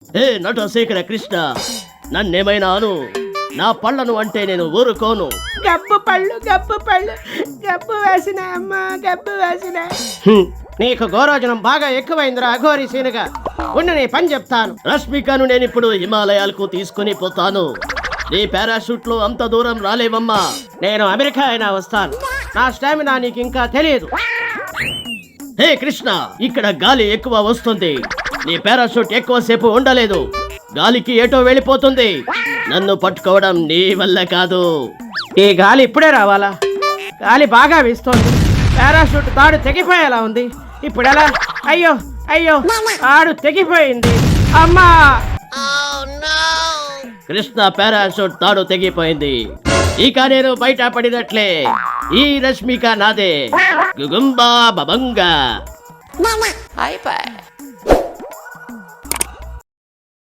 హే నటశేఖర కృష్ణ, నన్నేమైనా అను, నా పళ్ళను అంటే నేను ఊరుకోను. గబ్బు పళ్ళు గబ్బు వేసిన అమ్మా, గబ్బు వేసిన. నీకు గోరోజనం బాగా ఎక్కువైందిరా అఘోరి సీనుగా. ఉండు, నీ పని చెప్తాను. రష్మికను నేను ఇప్పుడు హిమాలయాలకు తీసుకుని పోతాను. నీ పారాషూట్ లో అంత దూరం రాలేవమ్మా. నేను అమెరికా అయినా వస్తాను. నా స్టామినా నీకు ఇంకా తెలియదు. హే కృష్ణ, ఇక్కడ గాలి ఎక్కువ వస్తుంది. నీ పారాషూట్ ఎక్కువసేపు ఉండలేదు. గాలికి ఏటో వెళ్ళిపోతుంది. నన్ను పట్టుకోవడం నీ వల్ల కాదు. ఈ గాలి ఇప్పుడే రావాలా? గాలి బాగా వీస్తోంది. పారాషూట్ తాడు తెగిపోయేలా ఉంది. ఇప్పుడెలా? అయ్యో అయ్యో, తాడు తెగిపోయింది. అమ్మా! కృష్ణ పారాషూట్ తాడు తెగిపోయింది. ఇక నేను బయట పడినట్లే. ఈ రష్మిక నాదే. గుగుంబా బబంగా. అయిపోయి